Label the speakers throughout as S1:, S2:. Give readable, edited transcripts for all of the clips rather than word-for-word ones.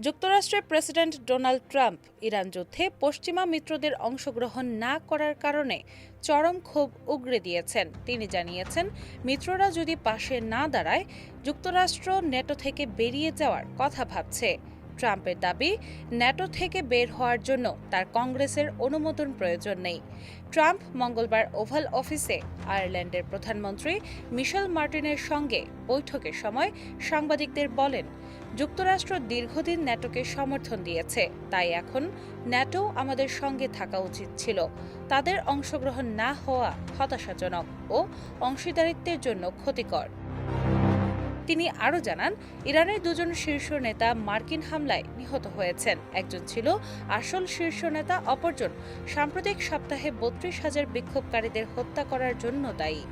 S1: যুক্তরাষ্ট্রের president Donald Trump Iran যুদ্ধে পশ্চিমা মিত্রদের অংশগ্রহণ না করার কারণে চরম ক্ষোভ উগরে দিয়েছেন। তিনি জানিয়েছেন, মিত্ররা যদি পাশে না দাঁড়ায়, যুক্তরাষ্ট্র ন্যাটো থেকে বেরিয়ে যাওয়ার কথা ভাবছে। ট্রাম্পের দাবি, ন্যাটো থেকে বের হওয়ার জন্য তার কংগ্রেসের অনুমোদন প্রয়োজন নেই। ট্রাম্প মঙ্গলবার ওভাল অফিসে আয়ারল্যান্ডের প্রধানমন্ত্রী মিশেল মার্টিনের সঙ্গে বৈঠকের সময় সাংবাদিকদের বলেন, যুক্তরাষ্ট্র দীর্ঘদিন ন্যাটোকে সমর্থন দিয়েছে, তাই এখন ন্যাটো আমাদের সঙ্গে থাকা উচিত ছিল। তাদের অংশগ্রহণ না হওয়া হতাশাজনক ও অংশীদারিত্বের জন্য ক্ষতিকর। তিনি আরও জানান, ইরানের দুজন শীর্ষ নেতা মার্কিন হামলায় নিহত হয়েছেন। একজন ছিল আসল শীর্ষ নেতা, অপরজন সাম্প্রতিক সপ্তাহে ৩২,০০০ বিক্ষোভকারীদের হত্যা করার জন্য দায়ী।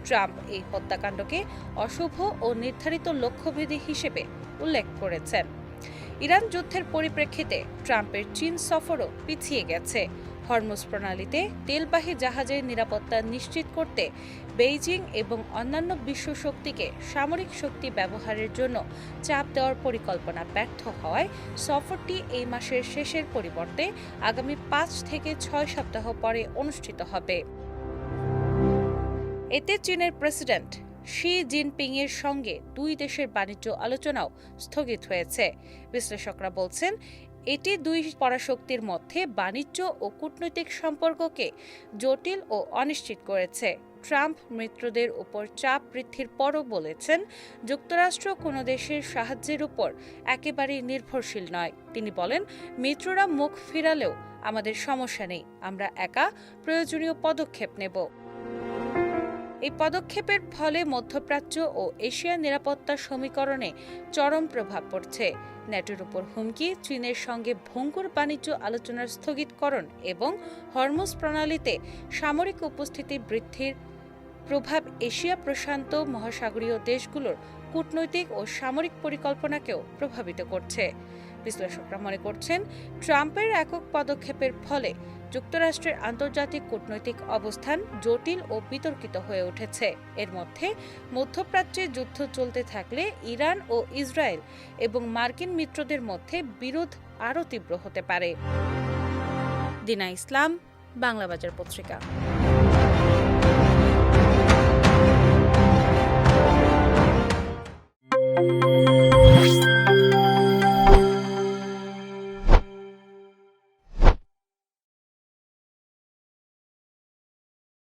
S1: ট্রাম্প এই হত্যাকাণ্ডকে অশুভ ও নির্ধারিত লক্ষ্যভেদী হিসেবে উল্লেখ করেছেন। ইরান যুদ্ধের পরিপ্রেক্ষিতে ট্রাম্পের চীন সফরও পিছিয়ে গেছে। হরমুজ প্রণালীতে তেলবাহী জাহাজের নিরাপত্তা নিশ্চিত করতে বেইজিং এবং অন্যান্য বিশ্ব শক্তিকে সামরিক শক্তি ব্যবহারের জন্য চাপ দেওয়ার পরিকল্পনা ব্যর্থ হওয়ায় সফরটি এই মাসের শেষের পরিবর্তে আগামী ৫ থেকে ৬ সপ্তাহ পরে অনুষ্ঠিত হবে। এতে চীনের প্রেসিডেন্ট শি জিনপিংয়ের সঙ্গে দুই দেশের বাণিজ্য আলোচনাও স্থগিত হয়েছে। বিশ্লেষকরা বলছেন, এটি দুই পরাশক্তির মধ্যে বাণিজ্য ও কূটনৈতিক সম্পর্ককে জটিল ও অনিশ্চিত করেছে। ট্রাম্প মিত্রদের উপর চাপ বৃদ্ধির পরও বলেছেন, যুক্তরাষ্ট্র কোনো দেশের সাহায্যের উপর একেবারেই নির্ভরশীল নয়। তিনি বলেন, মিত্ররা মুখ ফিরালেও আমাদের সমস্যা নেই, আমরা একা প্রয়োজনীয় পদক্ষেপ নেব। এই পদক্ষেপের ফলে মধ্যপ্রাচ্য ও এশিয়ার নিরাপত্তা সমীকরণে চরম প্রভাব পড়ছে। ন্যাটোর উপর হুমকি, চীনের সঙ্গে ভঙ্গুর বাণিজ্য আলোচনার স্থগিতকরণ এবং হরমুজ প্রণালীতে সামরিক উপস্থিতি বৃদ্ধির প্রভাব এশিয়া প্রশান্ত মহাসাগরীয় দেশগুলোর কূটনৈতিক ও সামরিক পরিকল্পনাকেও প্রভাবিত করছে। বিশ্লেষকরা মনে করছেন, ট্রাম্পের একক পদক্ষেপের ফলে যুক্তরাষ্ট্রের আন্তর্জাতিক কূটনৈতিক অবস্থান জটিল ও বিতর্কিত হয়ে উঠেছে। এর মধ্যে মধ্যপ্রাচ্যে যুদ্ধ চলতে থাকলে ইরান ও ইসরায়েল এবং মার্কিন মিত্রদের মধ্যে বিরোধ আরও তীব্র হতে পারে। দিনা ইসলাম, বাংলাবাজার পত্রিকা।